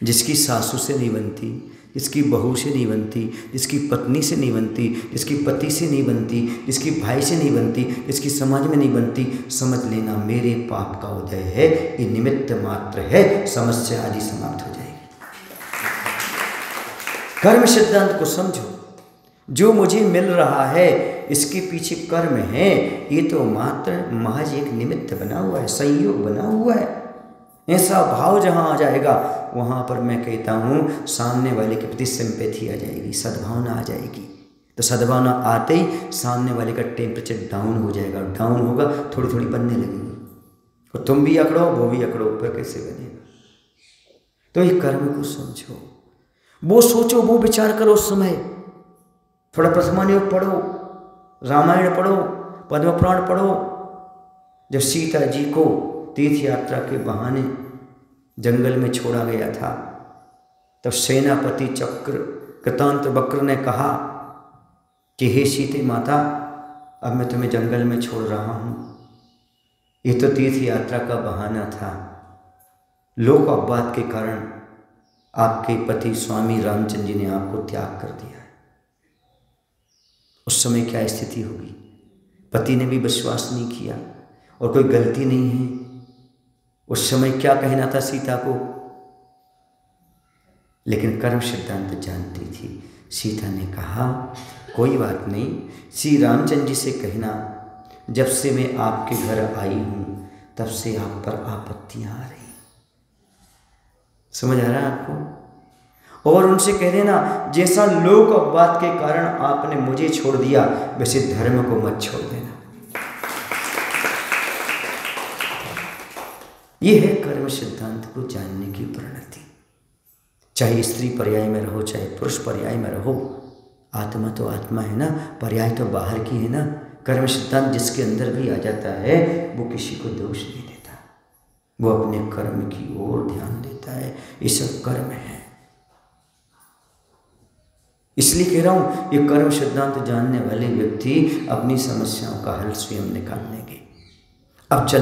जिसकी सासू से नहीं बनती, जिसकी बहू से नहीं बनती, जिसकी पत्नी से नहीं बनती, जिसकी पति से नहीं बनती, जिसकी भाई से नहीं बनती, जिसकी समाज में नहीं बनती, समझ लेना मेरे पाप का उदय है, ये निमित्त मात्र है, समस्या आदि समाप्त हो जाएगी। कर्म सिद्धांत को समझो। जो मुझे मिल रहा है इसके पीछे कर्म है, ये तो मात्र महज एक निमित्त बना हुआ है, संयोग बना हुआ है। ऐसा भाव जहाँ आ जाएगा वहाँ पर मैं कहता हूँ सामने वाले के प्रति सिंपैथी आ जाएगी, सद्भावना आ जाएगी। तो सद्भावना आते ही सामने वाले का टेम्परेचर डाउन हो जाएगा, डाउन होगा थोड़ी थोड़ी बनने लगेगी, और तुम भी अकड़ो वो भी अकड़ो, ऊपर कैसे बनेगा। तो ये कर्म को समझो, वो सोचो, वो विचार करो। उस समय थोड़ा प्रथमानुयोग पढ़ो, रामायण पढ़ो, पद्म पुराण पढ़ो। जब सीता जी को तीर्थ यात्रा के बहाने जंगल में छोड़ा गया था, तब सेनापति चक्र कृतांत वक्र ने कहा कि हे सीते माता, अब मैं तुम्हें जंगल में छोड़ रहा हूँ, ये तो तीर्थ यात्रा का बहाना था, लोक अपवाद के कारण आपके पति स्वामी रामचंद्र जी ने आपको त्याग कर दिया है। उस समय क्या स्थिति होगी? पति ने भी विश्वास नहीं किया और कोई गलती नहीं है। उस समय क्या कहना था सीता को, लेकिन कर्म सिद्धांत जानती थी। सीता ने कहा कोई बात नहीं, श्री रामचंद्र जी से कहना जब से मैं आपके घर आई हूँ तब से आप पर आपत्तियाँ आ रही। समझ आ रहा है आपको? और उनसे कह देना जैसा लोक अपवाद के कारण आपने मुझे छोड़ दिया, वैसे धर्म को मत छोड़ देना। ये है कर्म सिद्धांत को जानने की परिणति। चाहे स्त्री पर्याय में रहो, चाहे पुरुष पर्याय में रहो, आत्मा तो आत्मा है ना, पर्याय तो बाहर की है ना। कर्म सिद्धांत जिसके अंदर भी आ जाता है वो किसी को दोष नहीं देता, वो अपने कर्म की ओर ध्यान देता है। ये सब कर्म है। इसलिए कह रहा हूं, ये कर्म सिद्धांत जानने वाले व्यक्ति अपनी समस्याओं का हल स्वयं निकाल लेंगे। अब चल